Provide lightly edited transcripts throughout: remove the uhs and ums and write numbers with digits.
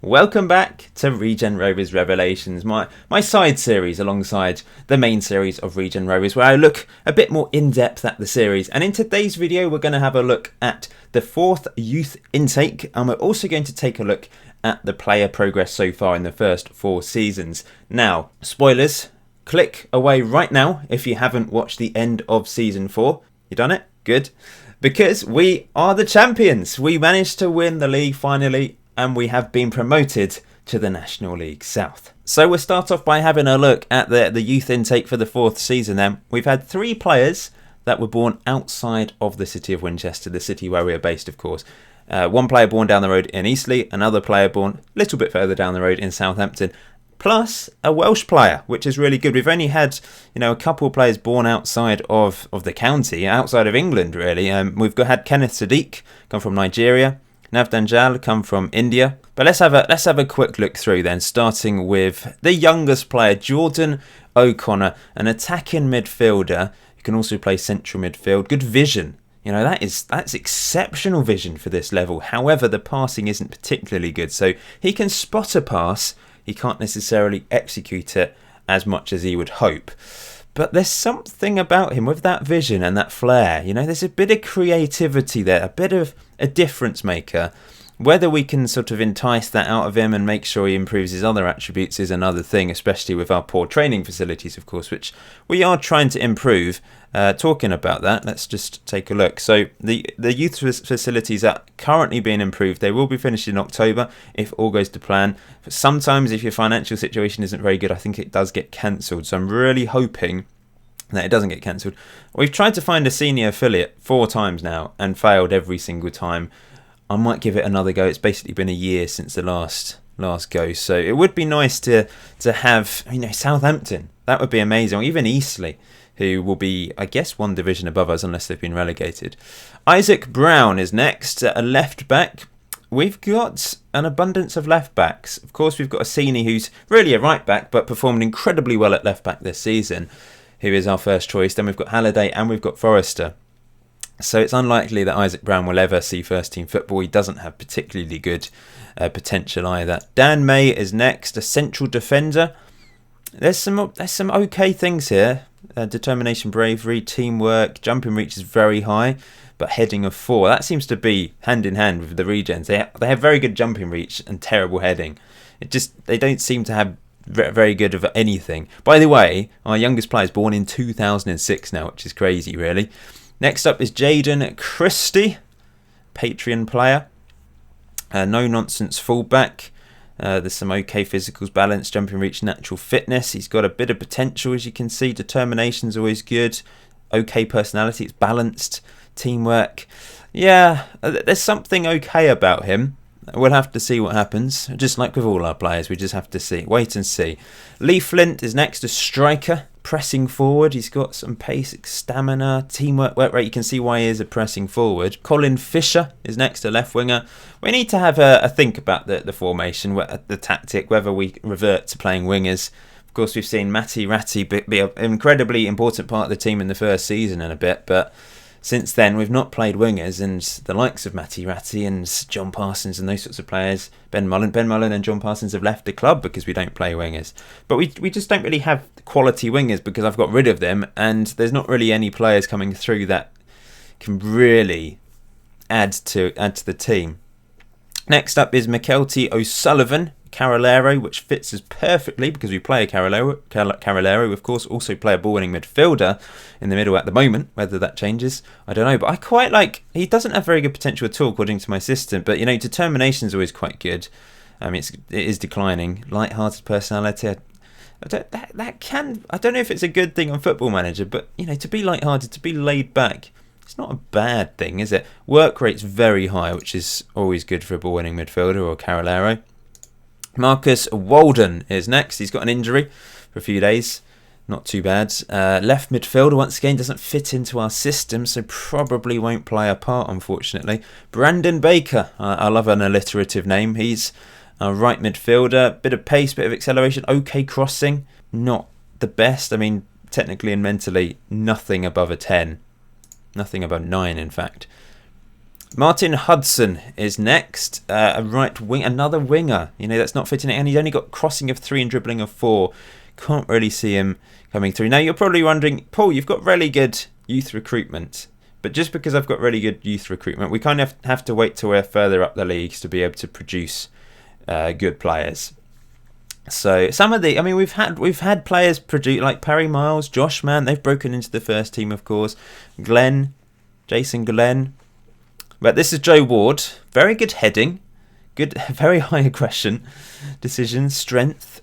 Welcome back to Regen Rovers Revelations, my side series alongside the main series of Regen Rovers, where I look a bit more in depth at the series. And in today's video, we're going to have a look at the fourth youth intake, and we're also going to take a look at the player progress so far in the first 4 seasons. Now, spoilers, click away right now if you haven't watched the end of season 4. You done it? Good. Because we are the champions. We managed to win the league finally, and we have been promoted to the National League South. So we'll start off by having a look at the youth intake for the 4th season then. We've had 3 players that were born outside of the city of Winchester, the city where we are based, of course. 1 player born down the road in Eastleigh, another player born a little bit further down the road in Southampton, plus a Welsh player, which is really good. We've only had, a couple of players born outside of the county, outside of England, really. We've had Kenneth Sadiq come from Nigeria, Navdanjal come from India. But let's have a quick look through then, starting with the youngest player, Jordan O'Connor, an attacking midfielder who can also play central midfield. Good vision. That's exceptional vision for this level. However, the passing isn't particularly good. So he can spot a pass. He can't necessarily execute it as much as he would hope. But there's something about him with that vision and that flair. There's a bit of creativity there, a bit of a difference maker. Whether we can sort of entice that out of him and make sure he improves his other attributes is another thing, especially with our poor training facilities, of course, which we are trying to improve. Talking about that, let's just take a look. So the youth facilities are currently being improved. They will be finished in October if all goes to plan. But sometimes if your financial situation isn't very good, I think it does get cancelled. So I'm really hoping that it doesn't get cancelled. We've tried to find a senior affiliate 4 times now and failed every single time. I might give it another go. It's basically been a year since the last go, so it would be nice to have Southampton. That would be amazing. Or even Eastleigh, who will be, I guess, 1 division above us unless they've been relegated. Isaac Brown is next, a left back. We've got an abundance of left backs. Of course, we've got Assini, who's really a right back, but performed incredibly well at left back this season, who is our first choice. Then we've got Halliday and we've got Forrester. So it's unlikely that Isaac Brown will ever see first team football. He doesn't have particularly good potential either. Dan May is next, a central defender. There's some okay things here. Determination, bravery, teamwork, jumping reach is very high, but heading of 4. That seems to be hand in hand with the Regens. They have very good jumping reach and terrible heading. They don't seem to have very good of anything. By the way, our youngest player is born in 2006 now, which is crazy, really. Next up is Jaden Christie, Patreon player. No-nonsense fullback. There's some okay physicals, balance, jumping reach, natural fitness. He's got a bit of potential, as you can see. Determination's always good. Okay personality, it's balanced. Teamwork. Yeah, there's something okay about him. We'll have to see what happens. Just like with all our players, we just have to see. Wait and see. Lee Flint is next, a striker. Pressing forward, he's got some pace, stamina, teamwork, work rate. You can see why he is a pressing forward. Colin Fisher is next, a left winger. We need to have a think about the formation, the tactic, whether we revert to playing wingers. Of course, we've seen Matty Ratty be an incredibly important part of the team in the first season and a bit, but since then we've not played wingers, and the likes of Matty Ratty and John Parsons and those sorts of players, Ben Mullen and John Parsons have left the club because we don't play wingers. But we just don't really have quality wingers because I've got rid of them, and there's not really any players coming through that can really add to the team. Next up is McKelty O'Sullivan, Carolero, which fits us perfectly because we play a Carolero. We, of course, also play a ball-winning midfielder in the middle at the moment. Whether that changes, I don't know. But I quite like... He doesn't have very good potential at all, according to my system. But, determination is always quite good. It is declining. Light-hearted personality. I don't know if it's a good thing on Football Manager, but, to be light-hearted, to be laid back, it's not a bad thing, is it? Work rate's very high, which is always good for a ball-winning midfielder or Carolero. Marcus Walden is next. He's got an injury for a few days. Not too bad. Left midfielder, once again, doesn't fit into our system, so probably won't play a part, unfortunately. Brandon Baker. I love an alliterative name. He's a right midfielder. Bit of pace, bit of acceleration. Okay crossing. Not the best. Technically and mentally, nothing above a 10. Nothing above 9, in fact. Martin Hudson is next, a right wing, another winger. You know, that's not fitting it, and he's only got crossing of 3 and dribbling of 4. Can't really see him coming through. Now, you're probably wondering, Paul, you've got really good youth recruitment, but just because I've got really good youth recruitment, we kind of have to wait till we're further up the leagues to be able to produce good players. So some of the, I mean, we've had players produce like Perry Miles, Josh Mann. They've broken into the first team, of course. Jason Glenn. But this is Joe Ward. Very good heading, good, very high aggression, decision, strength.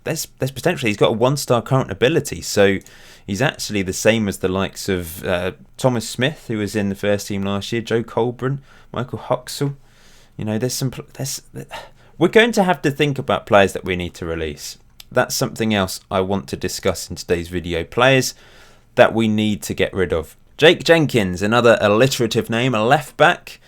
There's potentially, he's got a 1-star current ability, so he's actually the same as the likes of Thomas Smith, who was in the first team last year, Joe Colburn, Michael Huxell. You know, we're going to have to think about players that we need to release. That's something else I want to discuss in today's video. Players that we need to get rid of. Jake Jenkins, another alliterative name, a left back.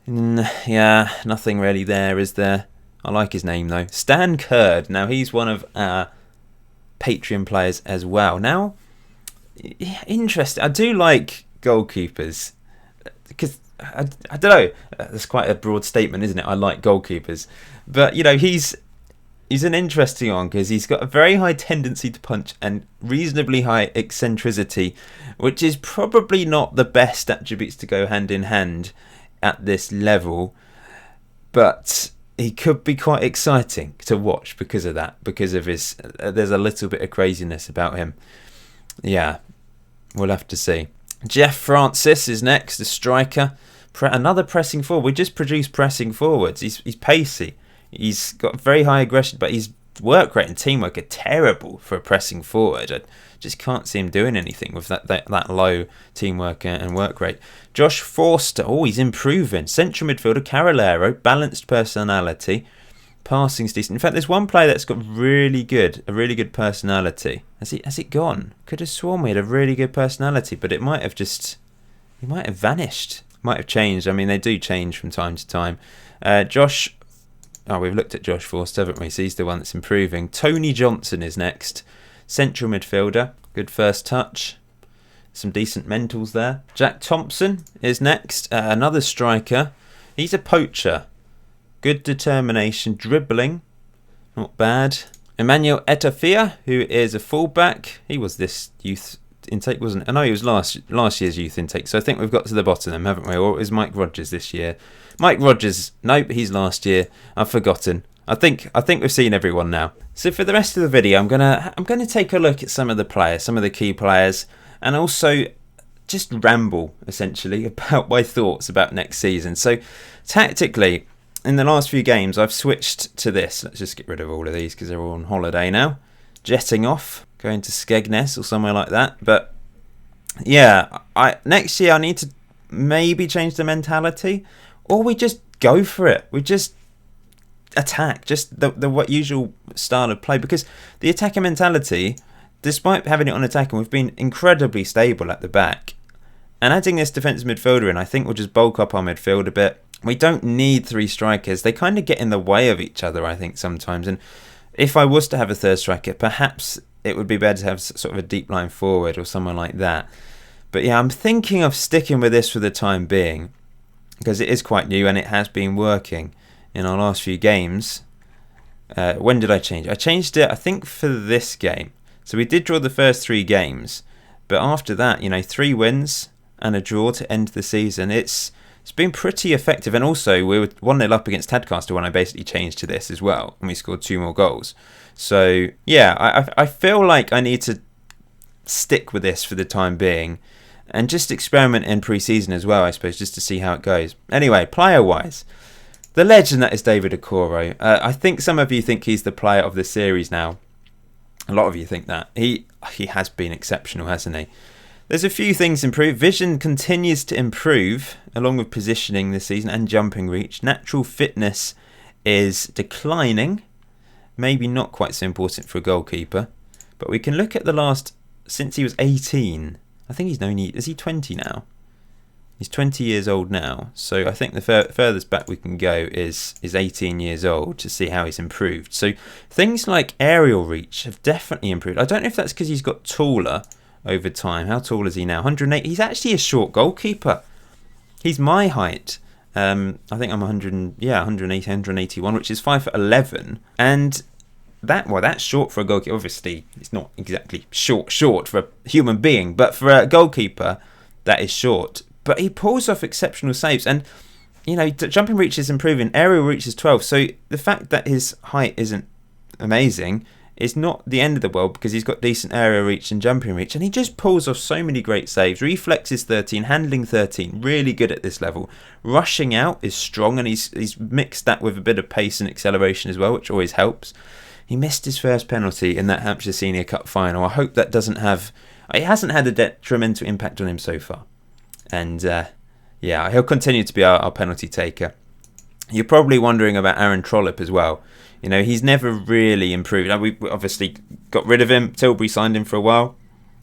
Yeah, nothing really there, is there? I like his name though. Stan Kurd. Now he's one of our Patreon players as well. Now, interesting. I do like goalkeepers because I don't know. That's quite a broad statement, isn't it? I like goalkeepers, but you know, he's an interesting one because he's got a very high tendency to punch and reasonably high eccentricity, which is probably not the best attributes to go hand in hand at this level, but he could be quite exciting to watch because of that, because of his there's a little bit of craziness about him. Yeah, we'll have to see. Jeff Francis is next, the striker. Another pressing forward. We just produce pressing forwards. He's pacey. He's got very high aggression, but his work rate and teamwork are terrible for a pressing forward. I just can't see him doing anything with that low teamwork and work rate. Josh Forster, he's improving. Central midfielder, Carolero, balanced personality, passing's decent. In fact, there's one player that's got a really good personality. Has it gone? Could have sworn we had a really good personality, but it might have vanished. Might have changed. I mean, they do change from time to time. We've looked at Josh Forster, haven't we? So he's the one that's improving. Tony Johnson is next. Central midfielder. Good first touch. Some decent mentals there. Jack Thompson is next. Another striker. He's a poacher. Good determination. Dribbling. Not bad. Emmanuel Etafia, who is a fullback. He was this youth intake, wasn't it? No, he was last year's youth intake. So I think we've got to the bottom of them, haven't we? Or is Mike Rogers this year? Mike Rogers, nope, he's last year. I've forgotten. I think we've seen everyone now. So for the rest of the video, I'm gonna take a look at some of the players, some of the key players, and also just ramble essentially about my thoughts about next season. So tactically, in the last few games, I've switched to this. Let's just get rid of all of these because they're all on holiday now. Jetting off, going to Skegness or somewhere like that. But yeah, next year I need to maybe change the mentality, or we just go for it. We just attack, just the usual style of play, because the attacking mentality, despite having it on attacking, we've been incredibly stable at the back, and adding this defensive midfielder in, I think we'll just bulk up our midfield a bit. We don't need 3 strikers. They kind of get in the way of each other, I think, sometimes. And if I was to have a third striker, perhaps it would be better to have sort of a deep line forward or someone like that. But yeah, I'm thinking of sticking with this for the time being, because it is quite new and it has been working in our last few games. When did I change it? I changed it, I think, for this game. So we did draw the first 3 games, but after that, 3 wins and a draw to end the season. It's been pretty effective, and also we were 1-0 up against Tadcaster when I basically changed to this as well, and we scored 2 more goals. So yeah, I feel like I need to stick with this for the time being, and just experiment in pre-season as well, I suppose, just to see how it goes. Anyway, player-wise, the legend that is David Okoro. I think some of you think he's the player of the series now. A lot of you think that. He has been exceptional, hasn't he? There's a few things improved. Vision continues to improve, along with positioning this season and jumping reach. Natural fitness is declining. Maybe not quite so important for a goalkeeper. But we can look at the last, since he was 18. I think is he 20 now? He's 20 years old now. So I think the furthest back we can go is 18 years old to see how he's improved. So things like aerial reach have definitely improved. I don't know if that's because he's got taller over time. How tall is he now? 108. He's actually a short goalkeeper. He's my height. I think I'm 180, 181, which is 5'11", and that's short for a goalkeeper. Obviously, it's not exactly short for a human being, but for a goalkeeper, that is short. But he pulls off exceptional saves, and jumping reach is improving. Aerial reach is 12, so the fact that his height isn't amazing is not the end of the world, because he's got decent aerial reach and jumping reach, and he just pulls off so many great saves. Reflex is 13, handling 13, really good at this level. Rushing out is strong, and he's mixed that with a bit of pace and acceleration as well, which always helps. He missed his first penalty in that Hampshire Senior Cup final. I hope that it hasn't had a detrimental impact on him so far. And he'll continue to be our penalty taker. You're probably wondering about Aaron Trollope as well. He's never really improved. Now, we obviously got rid of him. Tilbury signed him for a while,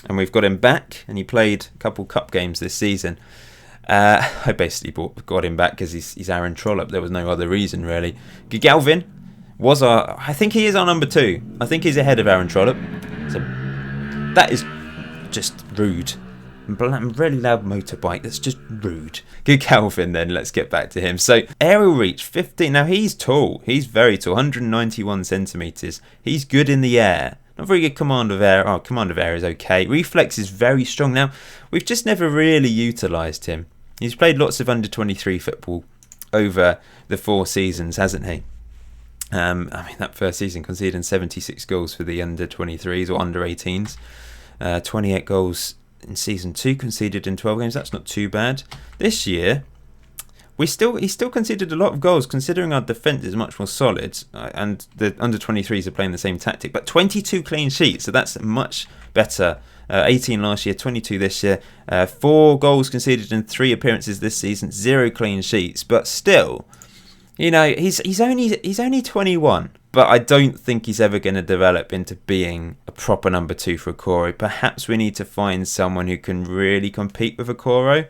and we've got him back, and he played a couple cup games this season. I basically got him back because he's Aaron Trollope. There was no other reason, really. Galvin I think he is our number 2. I think he's ahead of Aaron Trollope. So that is just rude. Really loud motorbike, that's just rude. Good Calvin then, let's get back to him. So aerial reach 15. Now he's tall, he's very tall, 191 centimetres. He's good in the air, not very good command of air. Command of air is okay. Reflex is very strong. Now we've just never really utilised him. He's played lots of under 23 football over the 4 seasons, hasn't he? That first season conceding 76 goals for the under 23s or under 18s. 28 goals in season 2, conceded in 12 games. That's not too bad. This year, he still conceded a lot of goals, considering our defence is much more solid, and the under 23s are playing the same tactic. But 22 clean sheets, so that's much better. 18 last year, 22 this year. 4 goals conceded in 3 appearances this season. 0 clean sheets, but still, he's only 21. But I don't think he's ever going to develop into being a proper number 2 for Okoro. Perhaps we need to find someone who can really compete with Okoro.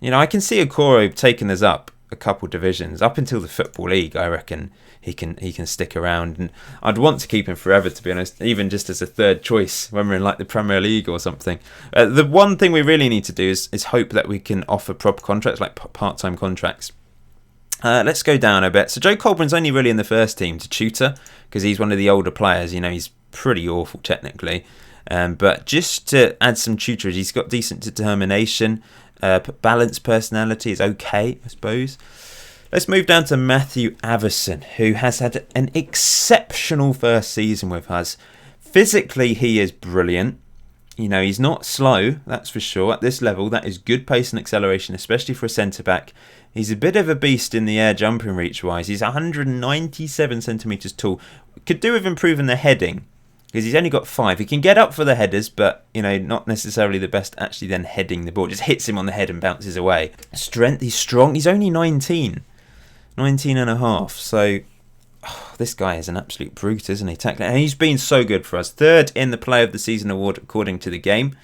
I can see Okoro taking us up a couple divisions, up until the Football League. I reckon he can stick around, and I'd want to keep him forever, to be honest, even just as a third choice when we're in like the Premier League or something. The one thing we really need to do is hope that we can offer proper contracts, like part-time contracts. Let's go down a bit. So Joe Colburn's only really in the first team to tutor, because he's one of the older players. He's pretty awful technically. But just to add some tutorage, he's got decent determination. Balanced personality is okay, I suppose. Let's move down to Matthew Averson, who has had an exceptional first season with us. Physically, he is brilliant. He's not slow, that's for sure. At this level, that is good pace and acceleration, especially for a centre-back. He's a bit of a beast in the air jumping reach-wise. He's 197 centimetres tall. Could do with improving the heading, because he's only got 5. He can get up for the headers, but, not necessarily the best actually then heading the ball. Just hits him on the head and bounces away. Strength, he's strong. He's only 19 and a half. So this guy is an absolute brute, isn't he? Tackling, and he's been so good for us. 3rd in the Player of the Season award according to the game.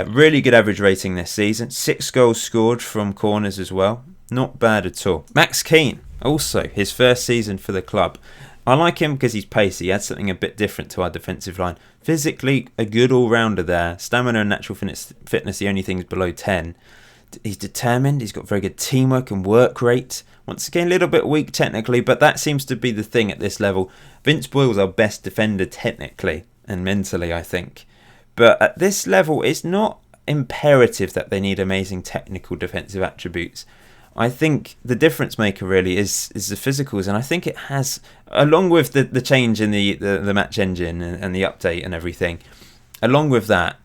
Really good average rating this season. 6 goals scored from corners as well. Not bad at all. Max Keane, also his first season for the club. I like him because he's pacey. He adds something a bit different to our defensive line. Physically, a good all-rounder there. Stamina and natural fitness, the only things below 10. He's determined. He's got very good teamwork and work rate. Once again, a little bit weak technically, but that seems to be the thing at this level. Vince Boyle's our best defender technically and mentally, I think. But at this level, it's not imperative that they need amazing technical defensive attributes. I think the difference maker really is the physicals, and I think it has, along with the change in the match engine and the update and everything, along with that,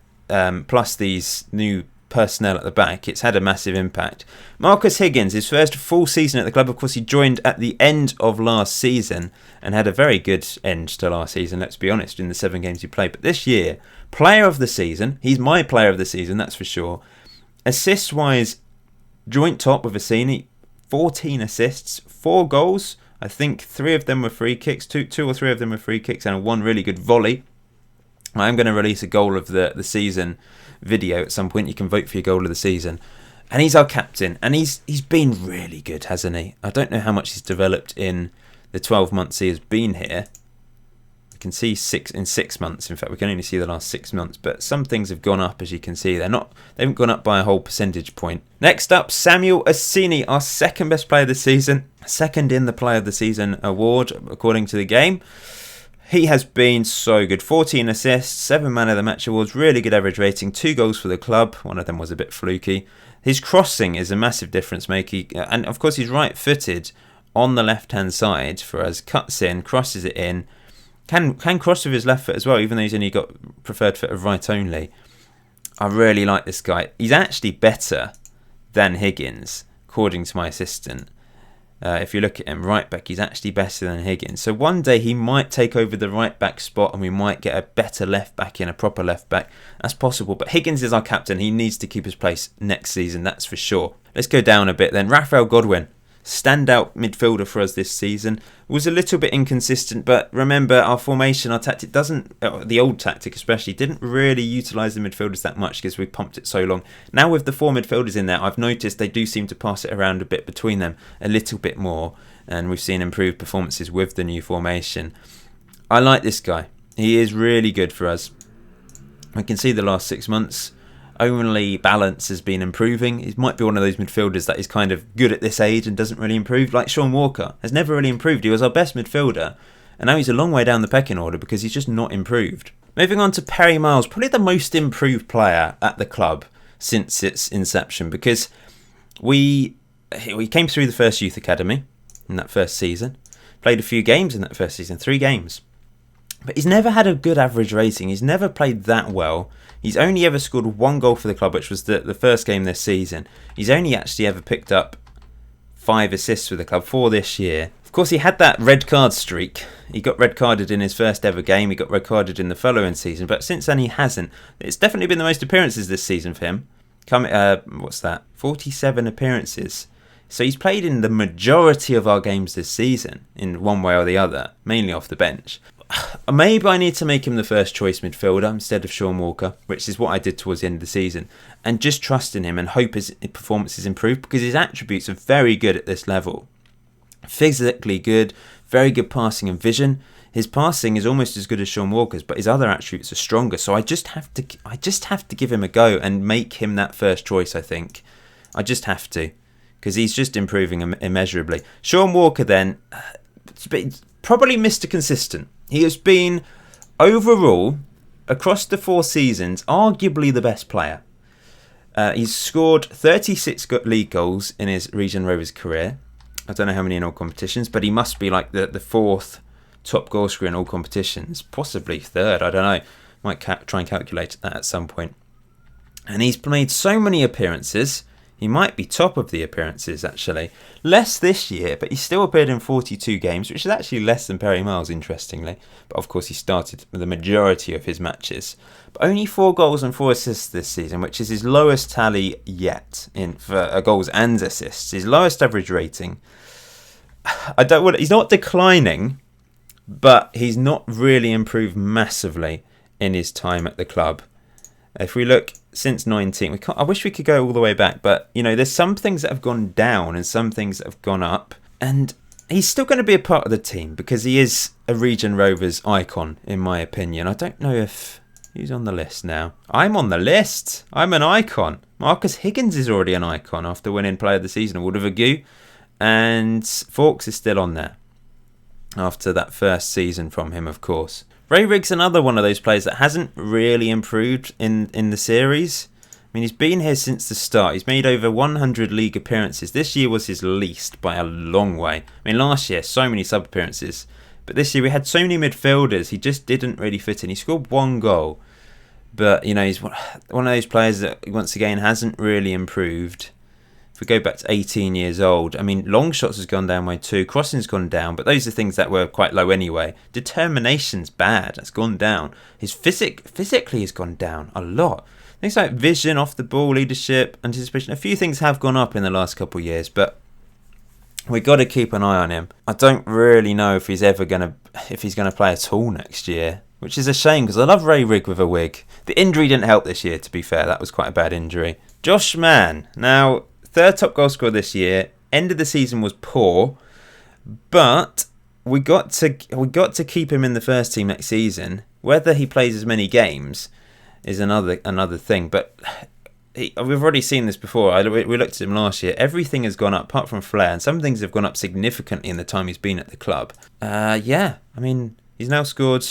plus these new personnel at the back, it's had a massive impact. Marcus Higgins, his first full season at the club, of course he joined at the end of last season and had a very good end to last season, let's be honest, in the 7 games he played. But this year, player of the season, he's my player of the season, that's for sure. Assists wise, joint top with Assini, 14 assists, 4 goals. I think 3 of them were free kicks, 2 or 3 of them were free kicks, and 1 really good volley. I am going to release a goal of the season video at some point. You can vote for your goal of the season. And he's our captain, and he's been really good, hasn't he? I don't know how much he's developed in the 12 months he has been here, You can see 6 months. In fact, we can only see the last 6 months, but some things have gone up, as you can see. They haven't gone up by a whole percentage point. Next up, Samuel Assini, our second best player this season, second in the Player of the Season award according to the game. He has been so good. 14 assists, 7 Man of the Match awards, really good average rating, 2 goals for the club. One of them was a bit fluky. His crossing is a massive difference maker, and of course he's right-footed on the left-hand side for us. Cuts in, crosses it in. Can cross with his left foot as well, even though he's only got preferred foot of right only. I really like this guy. He's actually better than Higgins, according to my assistant. If you look at him, right back, he's actually better than Higgins. So one day he might take over the right back spot and we might get a better left back in, a proper left back. That's possible. But Higgins is our captain. He needs to keep his place next season, that's for sure. Let's go down a bit then. Raphael Godwin, standout midfielder for us this season. Was a little bit inconsistent, but remember our formation, our tactic the old tactic especially, didn't really utilise the midfielders that much because we pumped it so long. Now with the 4 midfielders in there, I've noticed they do seem to pass it around a bit between them, a little bit more, and we've seen improved performances with the new formation. I like this guy. He is really good for us. We can see the last 6 months. Only balance has been improving. He might be one of those midfielders that is kind of good at this age and doesn't really improve. Like Sean Walker has never really improved. He was our best midfielder and now he's a long way down the pecking order because he's just not improved. Moving on to Perry Miles, probably the most improved player at the club since its inception, because we came through the first youth academy in that first season. Played a few games in that first season, 3 games. But he's never had a good average rating. He's never played that well. He's only ever scored 1 goal for the club, which was the first game this season. He's only actually ever picked up 5 assists for the club for this year. Of course, he had that red card streak. He got red carded in his first ever game. He got red carded in the following season. But since then, he hasn't. It's definitely been the most appearances this season for him. 47 appearances. So he's played in the majority of our games this season in one way or the other, mainly off the bench. Maybe I need to make him the first choice midfielder instead of Sean Walker, which is what I did towards the end of the season, and just trust in him and hope his performances improve, because his attributes are very good at this level. Physically good, very good passing and vision. His passing is almost as good as Sean Walker's, but his other attributes are stronger. So I just have to give him a go and make him that first choice. I think I just have to, because he's just improving immeasurably. Sean Walker then, probably Mr. Consistent. He has been, overall, across the 4 seasons, arguably the best player. He's scored 36 league goals in his Regen Rovers career. I don't know how many in all competitions, but he must be like the 4th top goal scorer in all competitions. Possibly 3rd, I don't know. Might try and calculate that at some point. And he's made so many appearances. He might be top of the appearances, actually. Less this year, but he still appeared in 42 games, which is actually less than Perry Miles, interestingly. But of course, he started the majority of his matches. But only 4 goals and 4 assists this season, which is his lowest tally yet for goals and assists. His lowest average rating. He's not declining, but he's not really improved massively in his time at the club. If we look since 19, I wish we could go all the way back, but there's some things that have gone down and some things that have gone up, and he's still going to be a part of the team because he is a Regen Rovers icon, in my opinion. I don't know if he's on the list now. I'm on the list. I'm an icon. Marcus Higgins is already an icon after winning Player of the Season award of Agu, and Fawkes is still on there after that first season from him, of course. Ray Riggs, another one of those players that hasn't really improved in the series. I mean, he's been here since the start. He's made over 100 league appearances. This year was his least by a long way. I mean, last year, so many sub appearances. But this year we had so many midfielders, he just didn't really fit in. He scored 1 goal. But, he's one of those players that, once again, hasn't really improved. If we go back to 18 years old, I mean, long shots has gone down way too. Crossing's gone down, but those are things that were quite low anyway. Determination's bad. That's gone down. His physically has gone down a lot. Things like vision, off the ball, leadership, anticipation. A few things have gone up in the last couple of years, but we got to keep an eye on him. I don't really know if he's gonna play at all next year, which is a shame because I love Ray Rigg with a wig. The injury didn't help this year, to be fair. That was quite a bad injury. Josh Mann. Now, 3rd top goal scorer this year. End of the season was poor, but we got to keep him in the first team next season. Whether he plays as many games is another thing. But we've already seen this before. We looked at him last year. Everything has gone up apart from flair, and some things have gone up significantly in the time he's been at the club. Yeah, I mean, he's now scored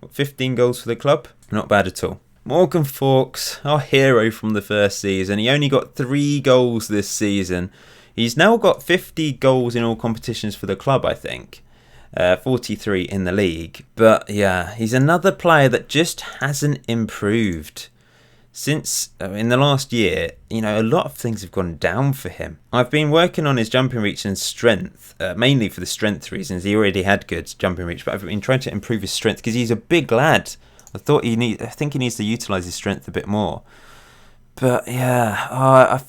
15 goals for the club. Not bad at all. Morgan Fawkes, our hero from the first season. He only got 3 goals this season. He's now got 50 goals in all competitions for the club, I think. 43 in the league. But yeah, he's another player that just hasn't improved. Since in the last year, a lot of things have gone down for him. I've been working on his jumping reach and strength, mainly for the strength reasons. He already had good jumping reach, but I've been trying to improve his strength because he's a big lad. I think he needs to utilise his strength a bit more. But yeah,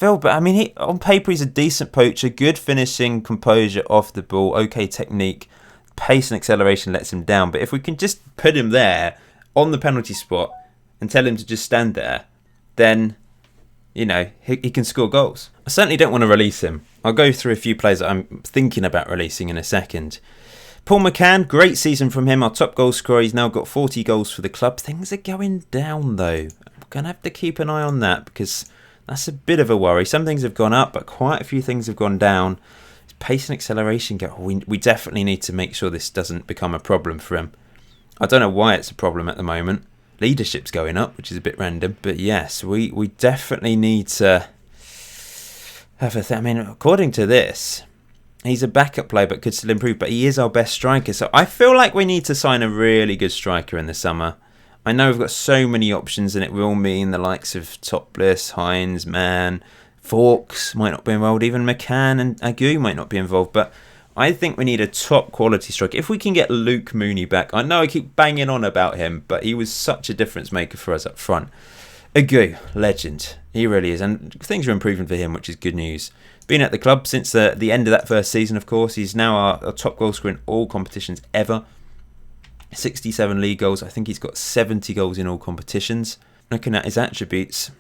on paper he's a decent poacher, good finishing, composure off the ball, okay technique, pace and acceleration lets him down. But if we can just put him there on the penalty spot and tell him to just stand there, then, he can score goals. I certainly don't want to release him. I'll go through a few players that I'm thinking about releasing in a second. Paul McCann, great season from him, our top goal scorer. He's now got 40 goals for the club. Things are going down, though. I'm going to have to keep an eye on that because that's a bit of a worry. Some things have gone up, but quite a few things have gone down. His pace and acceleration, we definitely need to make sure this doesn't become a problem for him. I don't know why it's a problem at the moment. Leadership's going up, which is a bit random. But yes, we definitely need to have a thing. I mean, according to this, he's a backup player but could still improve. But he is our best striker. So I feel like we need to sign a really good striker in the summer. I know we've got so many options and it will mean the likes of Topless, Hines, Mann, Fawkes might not be involved. Even McCann and Agu might not be involved. But I think we need a top quality striker. If we can get Luke Mooney back, I know I keep banging on about him, but he was such a difference maker for us up front. Agu, legend. He really is. And things are improving for him, which is good news. Been at the club since the end of that first season, of course. He's now our top goal scorer in all competitions ever. 67 league goals. I think he's got 70 goals in all competitions. Looking at his attributes,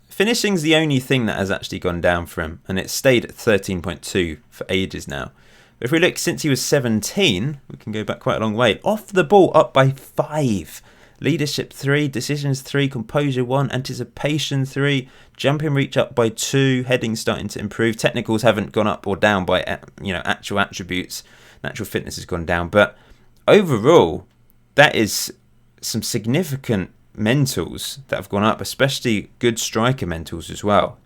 finishing's the only thing that has actually gone down for him, and it's stayed at 13.2 for ages now. If we look since he was 17, we can go back quite a long way. Off the ball, up by 5. Leadership 3, decisions 3, composure 1, anticipation 3, jumping reach up by 2, heading starting to improve. Technicals haven't gone up or down by actual attributes. Natural fitness has gone down, but overall, that is some significant mentals that have gone up, especially good striker mentals as well.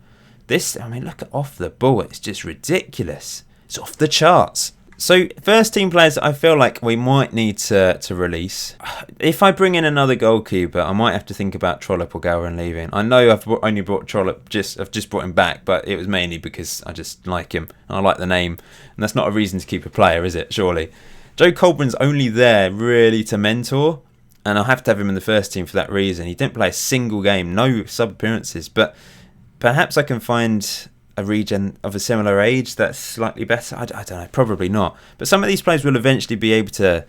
Look at off the ball, it's just ridiculous. It's off the charts. So, first team players that I feel like we might need to release. If I bring in another goalkeeper, I might have to think about Trollope or Gowran leaving. I know I've only brought Trollope, I've just brought him back, but it was mainly because I just like him and I like the name. And that's not a reason to keep a player, is it? Surely. Joe Colburn's only there really to mentor, and I'll have to have him in the first team for that reason. He didn't play a single game, no sub appearances, but perhaps I can find a regen of a similar age that's slightly better. I don't know, probably not. But some of these players will eventually be able to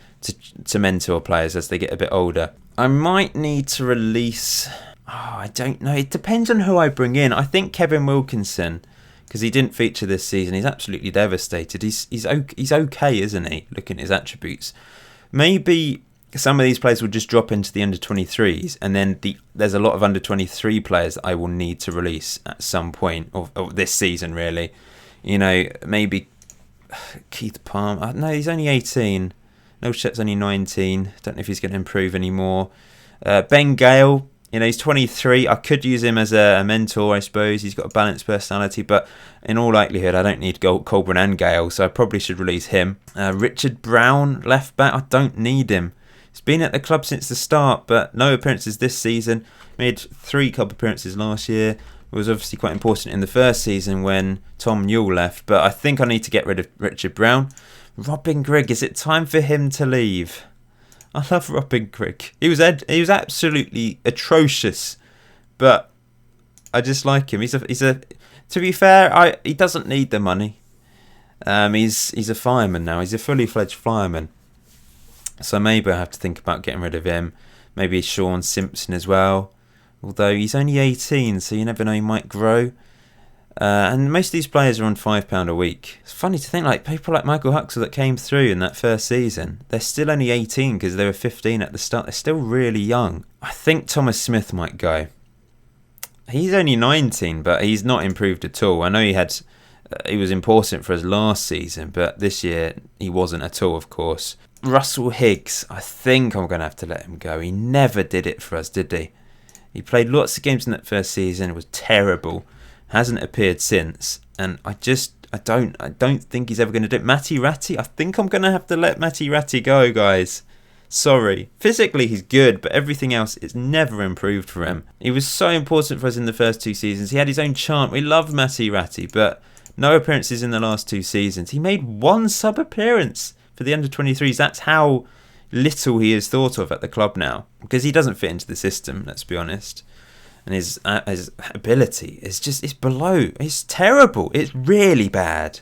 mentor players as they get a bit older. I might need to release... I don't know. It depends on who I bring in. I think Kevin Wilkinson, because he didn't feature this season, he's absolutely devastated. He's okay, isn't he? Looking at his attributes. Maybe some of these players will just drop into the under-23s, and then there's a lot of under-23 players that I will need to release at some point of this season, really. Maybe Keith Palmer. No, he's only 18. Nochet's only 19. Don't know if he's going to improve anymore. Ben Gale, he's 23. I could use him as a mentor, I suppose. He's got a balanced personality, but in all likelihood, I don't need Colburn and Gale, so I probably should release him. Richard Brown, left back. I don't need him. He's been at the club since the start, but no appearances this season. Made 3 club appearances last year. Was obviously quite important in the first season when Tom Newell left, but I think I need to get rid of Richard Brown. Robin Grigg, is it time for him to leave? I love Robin Grigg. He was absolutely atrocious, but I just like him. He's a. To be fair, he doesn't need the money. He's a fireman now. He's a fully fledged fireman. So maybe I have to think about getting rid of him. Maybe Sean Simpson as well. Although he's only 18, so you never know, he might grow. And most of these players are on £5 a week. It's funny to think, like, people like Michael Huxtable that came through in that first season, they're still only 18 because they were 15 at the start. They're still really young. I think Thomas Smith might go. He's only 19, but he's not improved at all. I know he was important for us last season, but this year he wasn't at all, of course. Russell Higgs, I think I'm going to have to let him go. He never did it for us, did he? He played lots of games in that first season. It was terrible. Hasn't appeared since, and I don't think he's ever going to do it. Matti Ratti, I think I'm going to have to let Matti Ratti go, guys. Sorry. Physically he's good, but everything else is never improved for him. He was so important for us in the first 2 seasons. He had his own chant. We loved Matti Ratti, but no appearances in the last 2 seasons. He made 1 sub appearance for the under-23s. That's how little he is thought of at the club now, because he doesn't fit into the system, let's be honest. And his ability is below. It's terrible. It's really bad.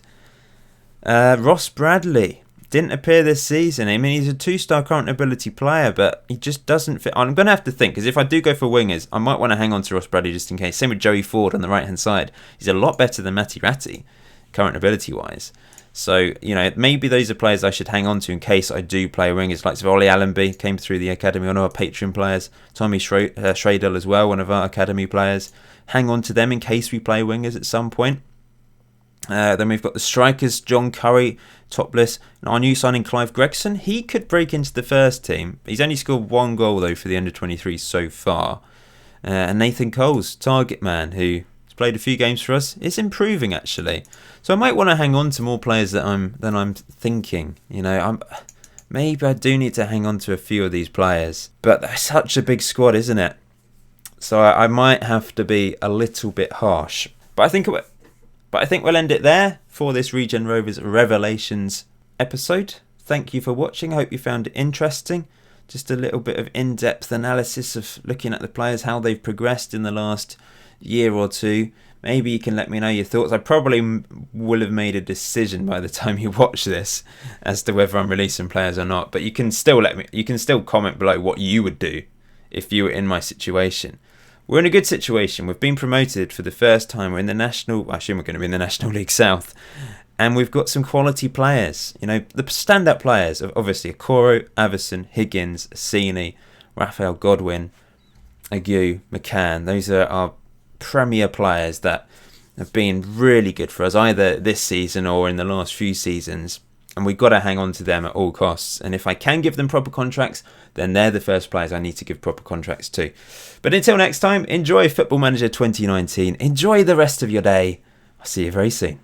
Ross Bradley didn't appear this season. I mean, he's a 2-star current ability player, but he just doesn't fit. I'm going to have to think, because if I do go for wingers, I might want to hang on to Ross Bradley just in case. Same with Joey Ford on the right-hand side. He's a lot better than Matti Ratti, current ability-wise. So, maybe those are players I should hang on to in case I do play wingers. Like Ollie Allenby came through the academy, one of our Patreon players. Tommy Schradel as well, one of our academy players. Hang on to them in case we play wingers at some point. Then we've got the strikers, John Curry, topless. And our new signing, Clive Gregson, he could break into the first team. He's only scored 1 goal, though, for the under-23 so far. And Nathan Coles, target man, who played a few games for us, is improving actually. So I might want to hang on to more players than I'm thinking. Maybe I do need to hang on to a few of these players, but they're such a big squad, isn't it? So I might have to be a little bit harsh. But I think we'll end it there for this Regen Rovers Revelations episode. Thank you for watching. I hope you found it interesting. Just a little bit of in-depth analysis of looking at the players, how they've progressed in the last year or 2. Maybe you can let me know your thoughts. I probably will have made a decision by the time you watch this as to whether I'm releasing players or not. But you can still comment below what you would do if you were in my situation. We're in a good situation. We've been promoted for the first time. We're in the National... I assume we're going to be in the National League South. And we've got some quality players. The standout players of obviously Okoro, Avison, Higgins, Assini, Raphael Godwin, Agu, McCann. Those are our premier players that have been really good for us either this season or in the last few seasons, and we've got to hang on to them at all costs. And if I can give them proper contracts, then they're the first players I need to give proper contracts to. But until next time, enjoy Football Manager 2019. Enjoy the rest of your day. I'll see you very soon.